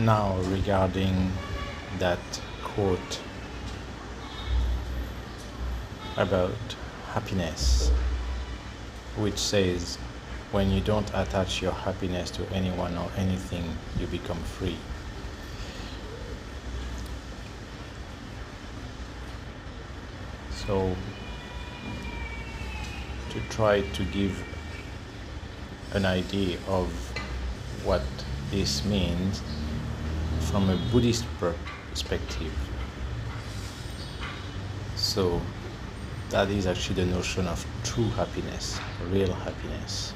Now, regarding that quote about happiness, which says, when you don't attach your happiness to anyone or anything, you become free. So, to try to give an idea of what this means from a Buddhist perspective. So that is actually the notion of true happiness, real happiness.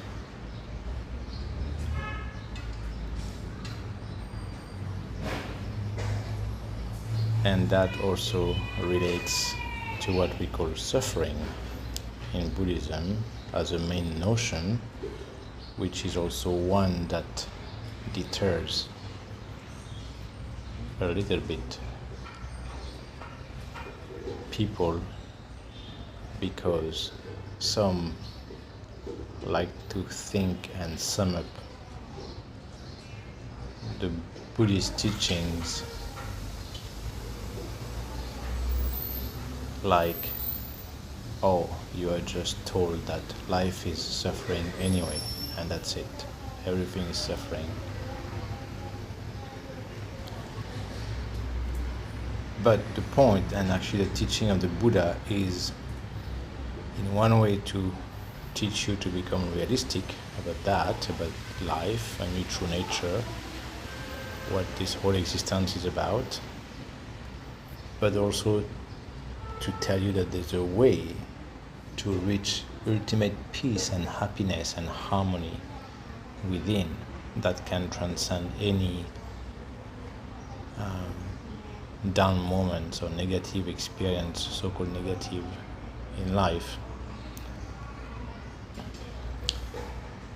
And that also relates to what we call suffering in Buddhism as a main notion, which is also one that deters a little bit people, because some like to think and sum up the Buddhist teachings like, oh, you are just told that life is suffering anyway, and that's it. Everything is suffering. But the point, and actually the teaching of the Buddha, is in one way to teach you to become realistic about that, about life and your true nature, what this whole existence is about, but also to tell you that there's a way to reach ultimate peace and happiness and harmony within that can transcend any down moments or negative experience, so-called negative, in life.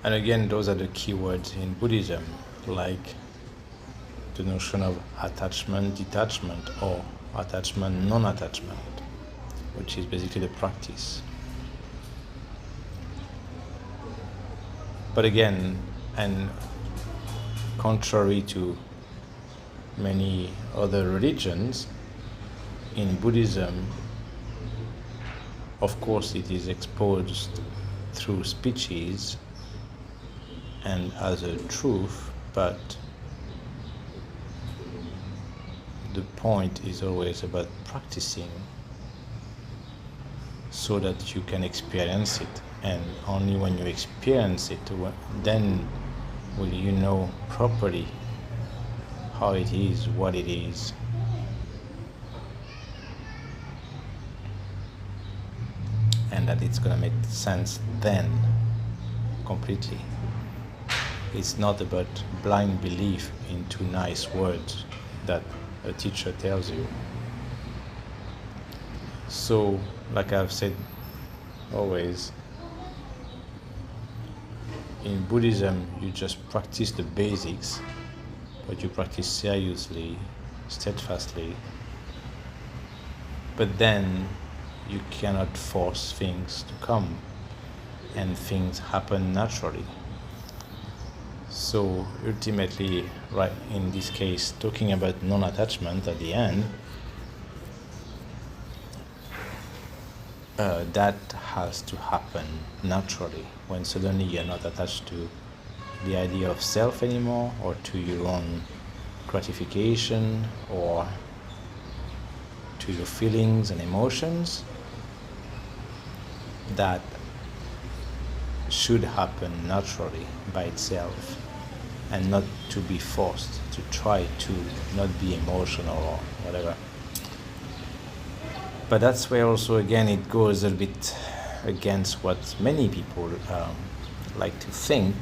And again, those are the key words in Buddhism, like the notion of attachment, detachment, or attachment, non-attachment, which is basically the practice. But again, and contrary to many other religions, in Buddhism, of course, it is exposed through speeches and as a truth, but the point is always about practicing so that you can experience it, and only when you experience it, then will you know properly how it is, what it is. And that it's going to make sense then, completely. It's not about blind belief into nice words that a teacher tells you. So, like I've said always, in Buddhism, you just practice the basics, but you practice seriously, steadfastly. But then you cannot force things to come, and things happen naturally. So ultimately, right in this case, talking about non-attachment at the end, that has to happen naturally, when suddenly you're not attached to the idea of self anymore, or to your own gratification, or to your feelings and emotions. That should happen naturally by itself, and not to be forced to try to not be emotional or whatever. But that's where also again it goes a bit against what many people like to think,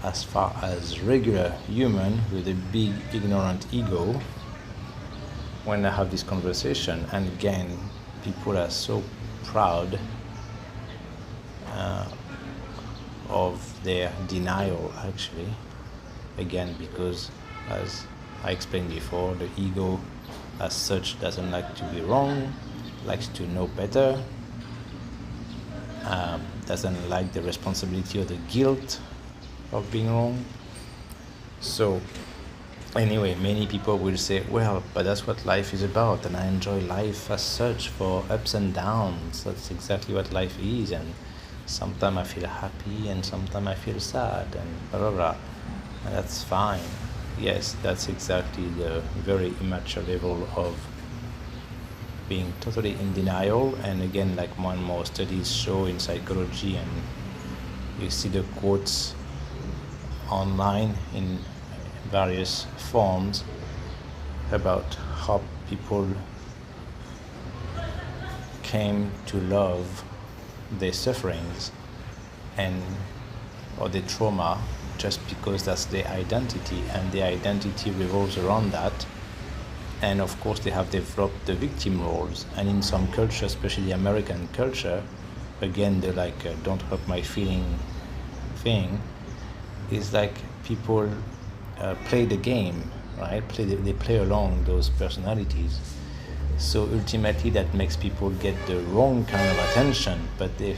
as far as regular human with a big ignorant ego, when I have this conversation. And again, people are so proud of their denial, actually, again, because, as I explained before, the ego as such doesn't like to be wrong, likes to know better, doesn't like the responsibility or the guilt of being wrong. So Anyway, many people will say, well, but that's what life is about, and I enjoy life as such for ups and downs. That's exactly what life is, and sometimes I feel happy, and sometimes I feel sad, and blah, blah, blah. And that's fine. Yes, that's exactly the very immature level of being totally in denial. And again, like more and more studies show in psychology, and you see the quotes online in various forms about how people came to love their sufferings and or their trauma just because that's their identity, and their identity revolves around that. And of course they have developed the victim roles, and in some culture, especially American culture, again the like don't hurt my feeling thing is like people play the game, right? They play along those personalities. So ultimately that makes people get the wrong kind of attention, but they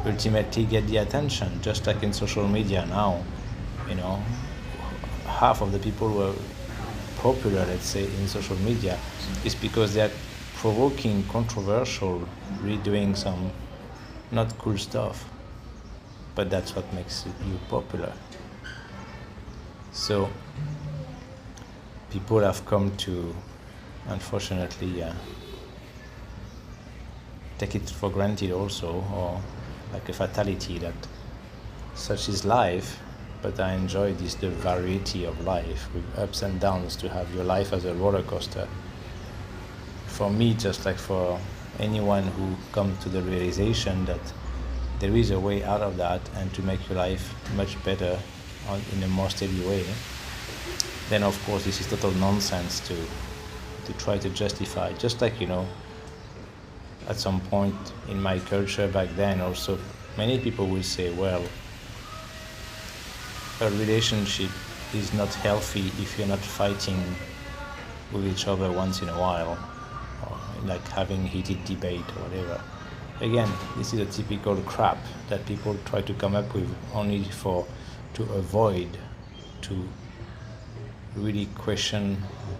ultimately get the attention, just like in social media now. You know, half of the people who are popular, let's say, in social media is because they're provoking, controversial, redoing some not cool stuff, but that's what makes you popular. So people have come to, unfortunately, take it for granted also, or like a fatality that such is life. But I enjoy the variety of life with ups and downs, to have your life as a roller coaster. For me, just like for anyone who comes to the realization that there is a way out of that, and to make your life much better in a more steady way, then of course this is total nonsense to try to justify. Just like, at some point in my culture back then also, many people will say, well, a relationship is not healthy if you're not fighting with each other once in a while, or like having heated debate or whatever. Again, this is a typical crap that people try to come up with only to avoid to really question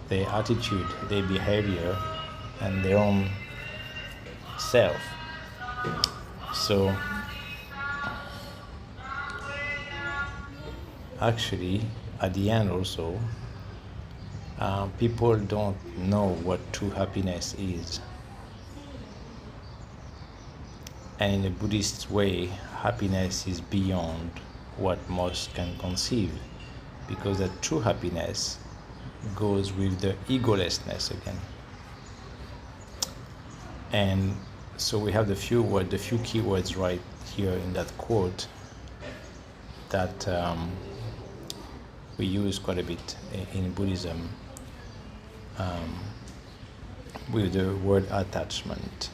their attitude, their behavior, and their own self. So actually, at the end also, people don't know what true happiness is. And in a Buddhist way, happiness is beyond what most can conceive, because that true happiness goes with the egolessness again. And so we have the few key words right here in that quote that we use quite a bit in Buddhism, with the word attachment.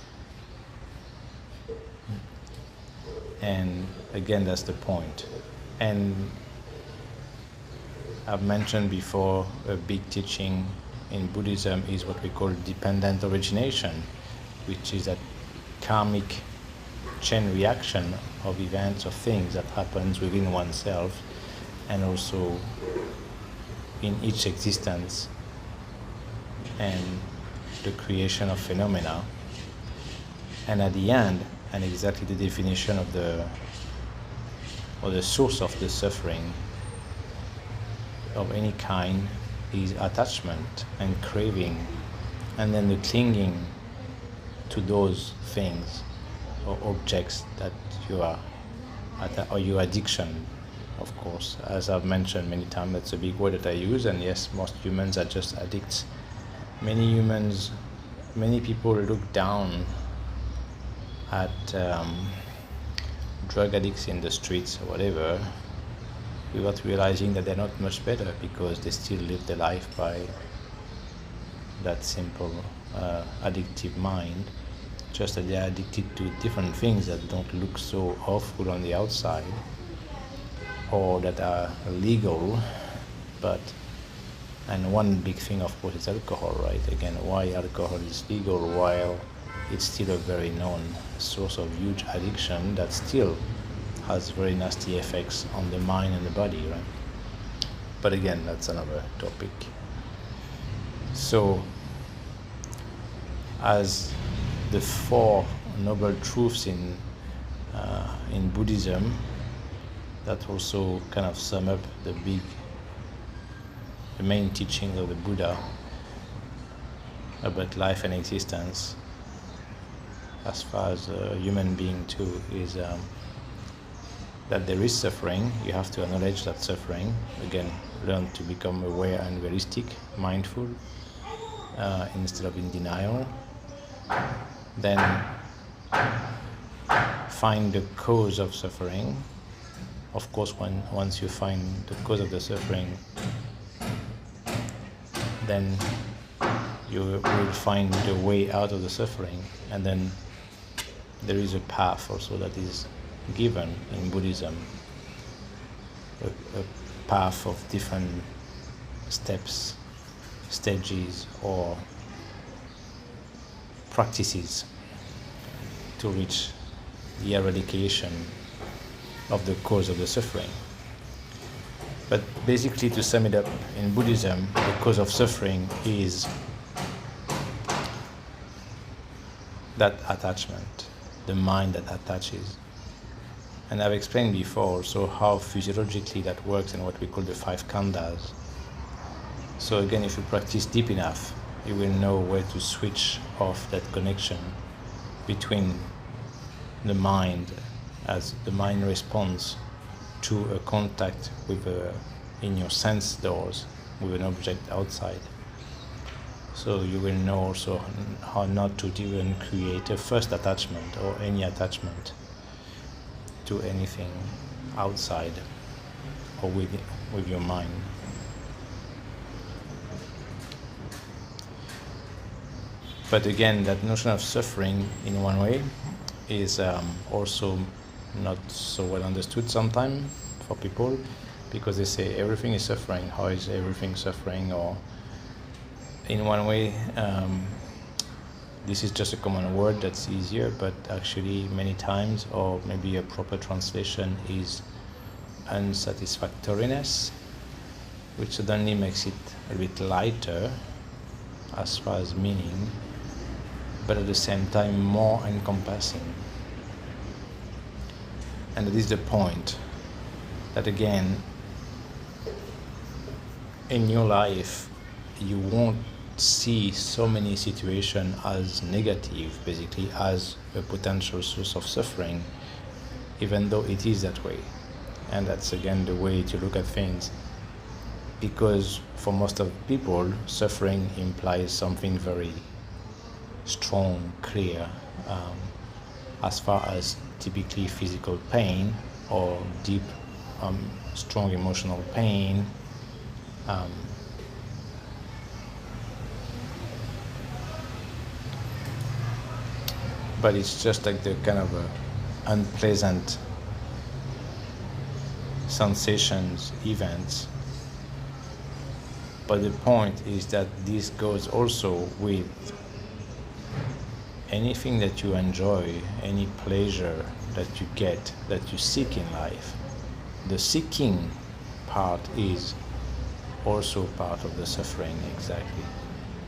And again, that's the point. And I've mentioned before, a big teaching in Buddhism is what we call dependent origination, which is that karmic chain reaction of events, of things that happens within oneself, and also in each existence, and the creation of phenomena. And at the end, and exactly the definition of the source of the suffering of any kind is attachment and craving, and then the clinging to those things or objects that you are or your addiction. Of course, as I've mentioned many times, that's a big word that I use, and yes, most humans are just addicts. Many people look down at drug addicts in the streets or whatever, without realizing that they're not much better, because they still live their life by that simple addictive mind, just that they're addicted to different things that don't look so awful on the outside, or that are legal. And one big thing, of course, is alcohol, right? Again, why alcohol is legal while it's still a very known source of huge addiction that still has very nasty effects on the mind and the body, right? But again, that's another topic. So, as the four noble truths in Buddhism, that also kind of sum up the main teachings of the Buddha about life and existence, as far as a human being too, is that there is suffering. You have to acknowledge that suffering. Again, learn to become aware and realistic, mindful, instead of in denial. Then find the cause of suffering. Of course, once you find the cause of the suffering, then you will find the way out of the suffering. And then there is a path also that is given in Buddhism, a path of different steps, stages, or practices to reach the eradication of the cause of the suffering. But basically, to sum it up, in Buddhism, the cause of suffering is that attachment, the mind that attaches. And I've explained before also how physiologically that works in what we call the five khandhas. So again, if you practice deep enough, you will know where to switch off that connection between the mind, as the mind responds to a contact with in your sense doors with an object outside. So you will know also how not to even create a first attachment or any attachment to anything outside or with your mind. But again, that notion of suffering in one way is also not so well understood sometimes for people, because they say everything is suffering. How is everything suffering? Or in one way, this is just a common word that's easier, but actually many times, or maybe a proper translation is unsatisfactoriness, which suddenly makes it a bit lighter as far as meaning, but at the same time more encompassing. And that is the point, that again, in your life, you won't see so many situations as negative, basically as a potential source of suffering, even though it is that way. And that's again the way to look at things, because for most of people, suffering implies something very strong, clear, as far as typically physical pain or deep, strong emotional pain. But it's just like the kind of unpleasant sensations, events. But the point is that this goes also with anything that you enjoy, any pleasure that you get, that you seek in life. The seeking part is also part of the suffering, exactly,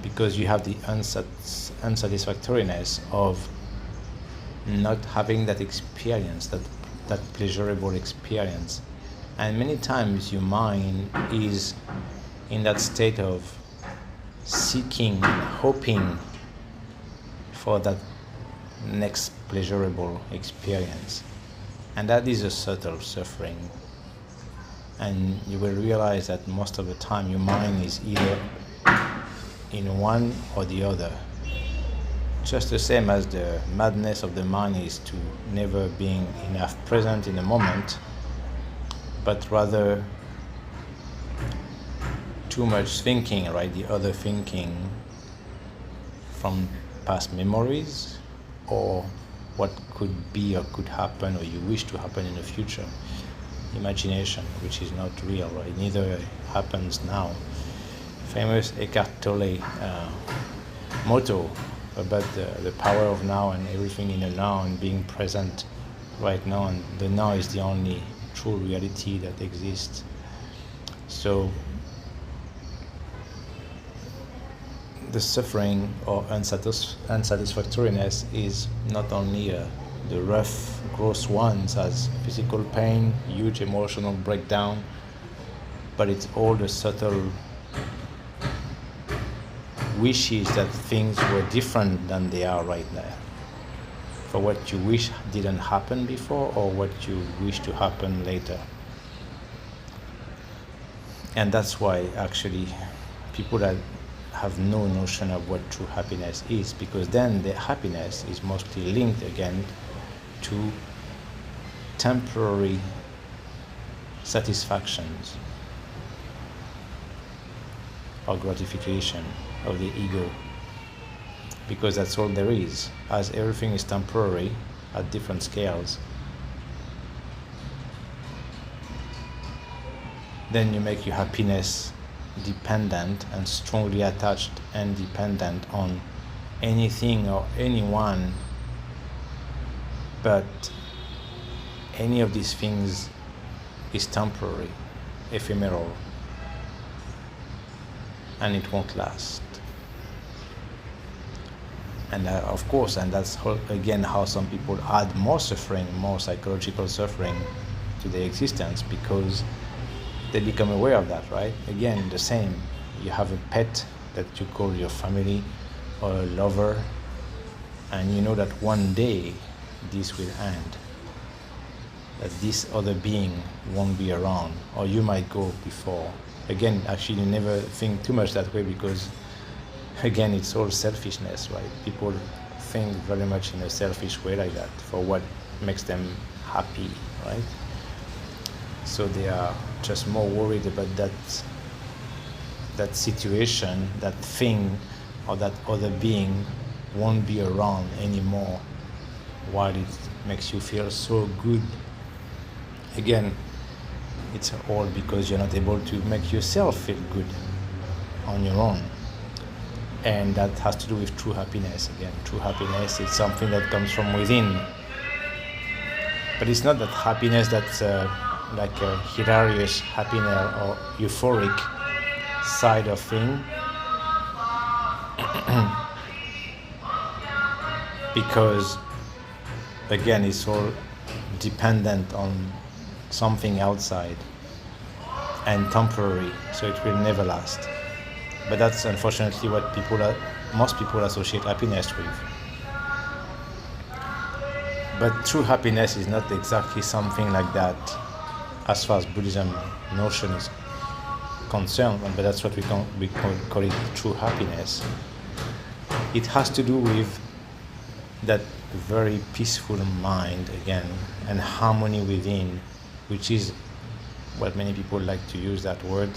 because you have the unsatisfactoriness of not having that experience, that pleasurable experience. And many times your mind is in that state of seeking, hoping for that next pleasurable experience. And that is a subtle suffering. And you will realize that most of the time your mind is either in one or the other. Just the same as the madness of the mind is to never being enough present in the moment, but rather too much thinking, right? The other thinking from past memories, or what could be or could happen or you wish to happen in the future. Imagination, which is not real, right? Neither happens now. Famous Eckhart Tolle motto about the power of now and everything in the now and being present right now, and the now is the only true reality that exists. So the suffering or unsatisfactoriness is not only the rough, gross ones as physical pain, huge emotional breakdown, but it's all the subtle wishes that things were different than they are right now. For what you wish didn't happen before or what you wish to happen later. And that's why actually people that have no notion of what true happiness is, because then the happiness is mostly linked again to temporary satisfactions or gratification of the ego, because that's all there is, as everything is temporary at different scales. Then you make your happiness dependent and strongly attached and dependent on anything or anyone, but any of these things is temporary, ephemeral, and it won't last. And of course, and that's again how some people add more suffering, more psychological suffering to their existence, because they become aware of that, right? Again, the same. You have a pet that you call your family or a lover, and you know that one day this will end, that this other being won't be around, or you might go before. Again, actually, you never think too much that way, because again, it's all selfishness, right? People think very much in a selfish way like that, for what makes them happy, right? So they are just more worried about that situation, that thing, or that other being won't be around anymore, while it makes you feel so good. Again, it's all because you're not able to make yourself feel good on your own. And that has to do with true happiness. Again, true happiness is something that comes from within. But it's not that happiness that's like a hilarious happiness or euphoric side of thing. Because, again, it's all dependent on something outside and temporary, so it will never last. But that's unfortunately what most people associate happiness with. But true happiness is not exactly something like that as far as Buddhism notion is concerned, but that's what we call it true happiness. It has to do with that very peaceful mind, again, and harmony within, which is what many people like to use that word,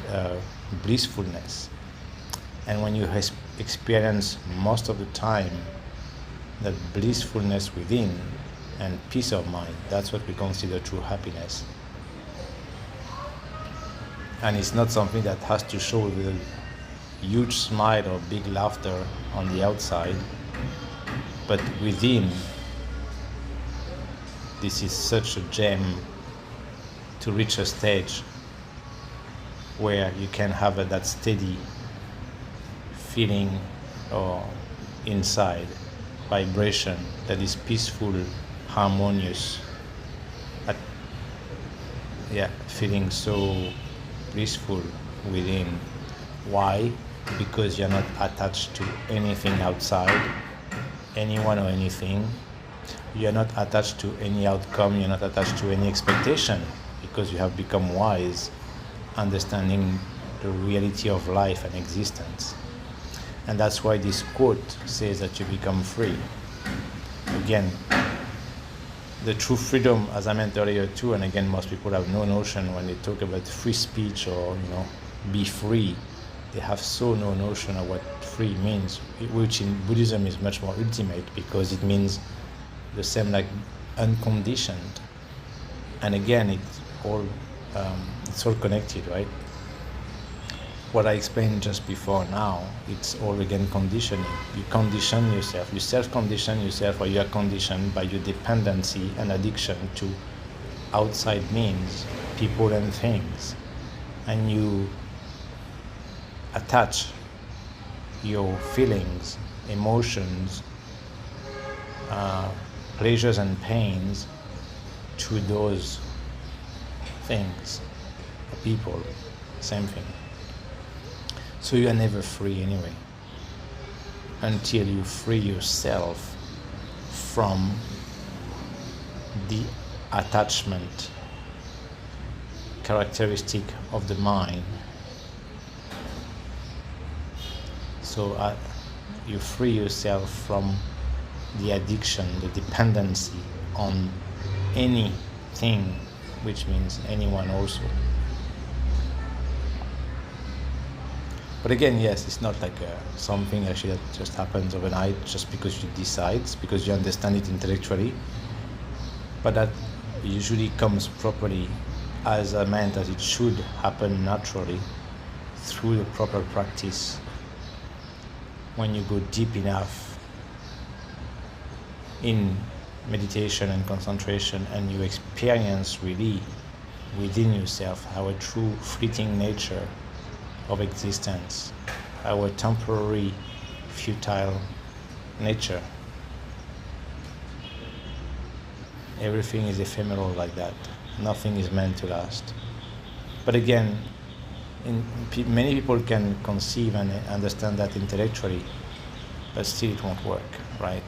blissfulness. And when you experience most of the time that blissfulness within and peace of mind, that's what we consider true happiness. And it's not something that has to show with a huge smile or big laughter on the outside, but within, this is such a gem to reach a stage where you can have that steady feeling or inside vibration that is peaceful, harmonious, feeling so blissful within. Why? Because you're not attached to anything outside, anyone or anything. You're not attached to any outcome, you're not attached to any expectation, because you have become wise, understanding the reality of life and existence. And that's why this quote says that you become free. Again, the true freedom, as I meant earlier too, and again, most people have no notion when they talk about free speech or, be free. They have so no notion of what free means, which in Buddhism is much more ultimate, because it means the same like unconditioned. And again, it's all connected, right? What I explained just before now, it's all again conditioning. You condition yourself, you self-condition yourself, or you are conditioned by your dependency and addiction to outside means, people and things. And you attach your feelings, emotions, pleasures and pains to those things, people, same thing. So you are never free anyway, until you free yourself from the attachment characteristic of the mind. So you free yourself from the addiction, the dependency on anything, which means anyone also. But again, yes, it's not like something actually that just happens overnight just because you decide, because you understand it intellectually. But that usually comes properly as meant as it should happen naturally through the proper practice. When you go deep enough in meditation and concentration, and you experience really within yourself our true fleeting nature of existence, our temporary futile nature. Everything is ephemeral like that. Nothing is meant to last. But again, many people can conceive and understand that intellectually, but still it won't work, right?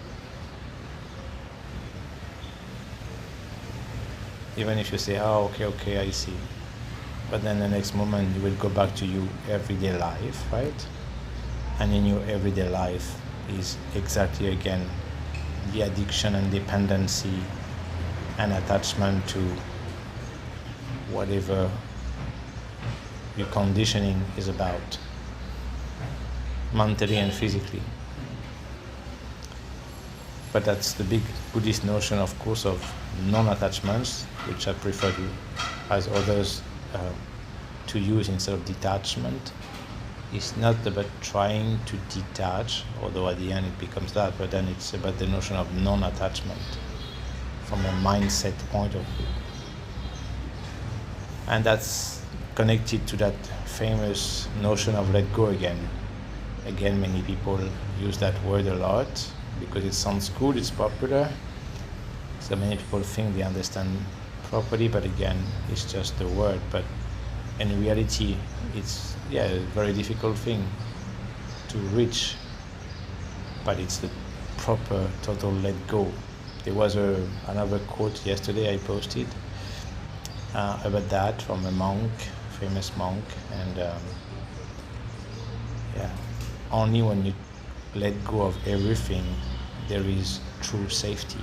Even if you say, oh, okay, I see. But then the next moment you will go back to your everyday life, right? And in your everyday life is exactly again the addiction and dependency and attachment to whatever your conditioning is about, mentally and physically. But that's the big Buddhist notion, of course, of non-attachments, which I prefer to, as others, to use instead of detachment. It's not about trying to detach, although at the end it becomes that, but then it's about the notion of non-attachment from a mindset point of view. And that's connected to that famous notion of let go again. Again, many people use that word a lot because it sounds cool, it's popular. So many people think they understand properly, but again, it's just a word. But in reality, it's a very difficult thing to reach. But it's the proper total let go. There was another quote yesterday I posted about that from a monk, famous monk, and only when you let go of everything there is true safety.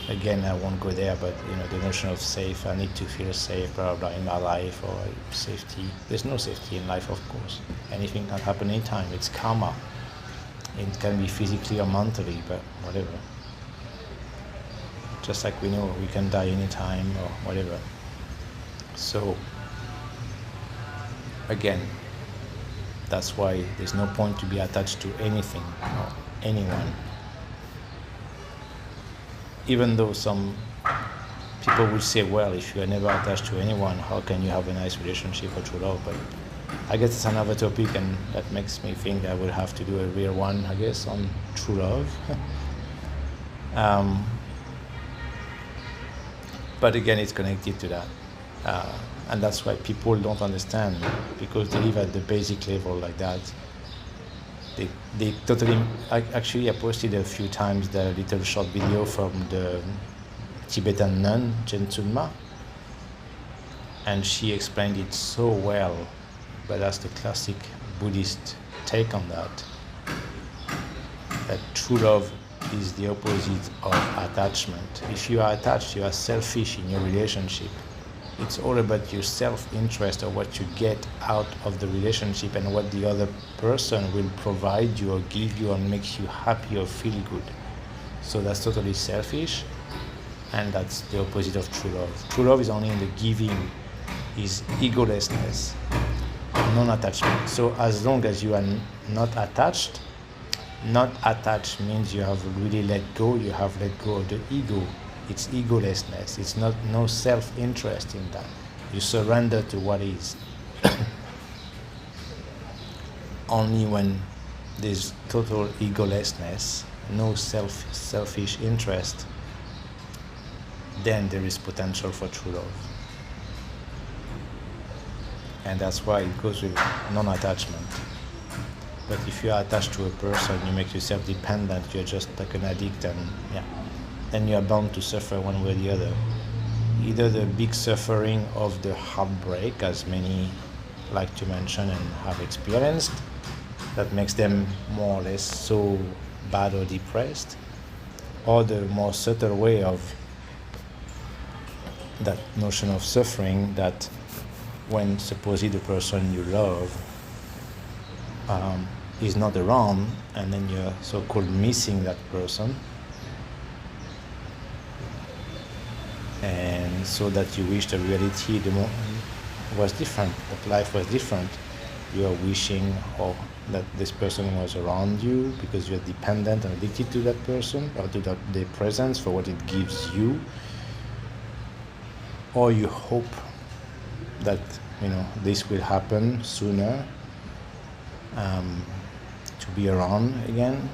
Again, I won't go there, but the notion of safe, I need to feel safe, blah blah, in my life, or safety. There's no safety in life, of course. Anything can happen anytime. It's karma. It can be physically or mentally, but whatever. Just like we know we can die anytime or whatever. So again, that's why there's no point to be attached to anything or anyone. Even though some people would say, well, if you are never attached to anyone, how can you have a nice relationship or true love? But I guess it's another topic, and that makes me think I would have to do a real one, I guess, on true love. But again, it's connected to that. And that's why people don't understand, because they live at the basic level like that. They totally, actually I posted a few times the little short video from the Tibetan nun, Jen Tsunma, and she explained it so well, but that's the classic Buddhist take on that true love is the opposite of attachment. If you are attached, you are selfish in your relationship. It's all about your self-interest or what you get out of the relationship and what the other person will provide you or give you and makes you happy or feel good. So that's totally selfish, and that's the opposite of true love. True love is only in the giving, is egolessness, non-attachment. So as long as you are not attached means you have really let go, you have let go of the ego. It's egolessness. It's no self-interest in that. You surrender to what is. Only when there's total egolessness, no selfish interest, then there is potential for true love. And that's why it goes with non-attachment. But if you are attached to a person, you make yourself dependent, you're just like an addict, and then you are bound to suffer one way or the other. Either the big suffering of the heartbreak, as many like to mention and have experienced, that makes them more or less so bad or depressed, or the more subtle way of that notion of suffering, that when supposedly the person you love is not around, and then you're so-called missing that person, and so that you wish the reality was different, that life was different. You are wishing or that this person was around you because you're dependent and addicted to that person or to their presence for what it gives you, or you hope that this will happen sooner, to be around again.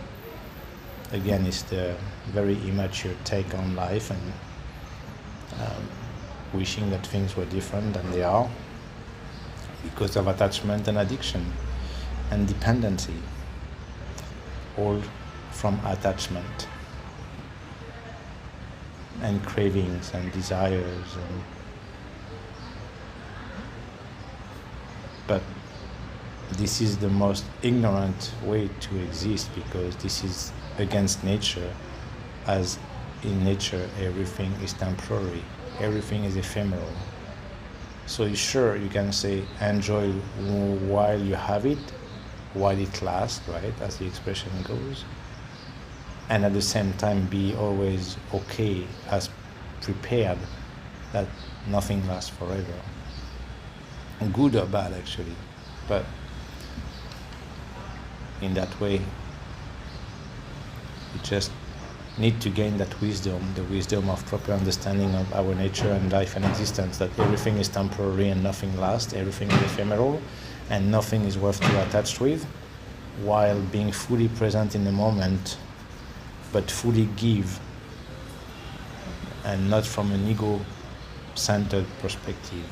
Again, it's the very immature take on life, and wishing that things were different than they are because of attachment and addiction and dependency, all from attachment and cravings and desires. But this is the most ignorant way to exist, because this is against nature, as in nature everything is temporary, everything is ephemeral. So sure, you can say enjoy while you have it, while it lasts, right, as the expression goes, and at the same time be always okay, as prepared that nothing lasts forever, good or bad actually. But in that way, we just need to gain that wisdom, the wisdom of proper understanding of our nature and life and existence, that everything is temporary and nothing lasts, everything is ephemeral and nothing is worth to attach with, while being fully present in the moment, but fully give, and not from an ego-centered perspective.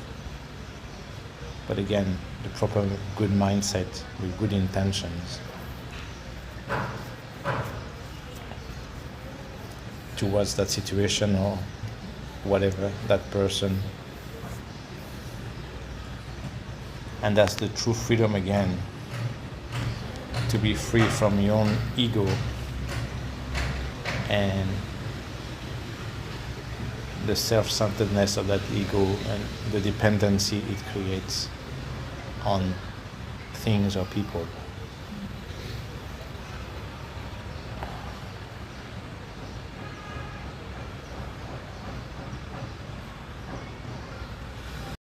But again, the proper good mindset with good intentions towards that situation or whatever, that person. And that's the true freedom again, to be free from your own ego and the self-centeredness of that ego and the dependency it creates on things or people.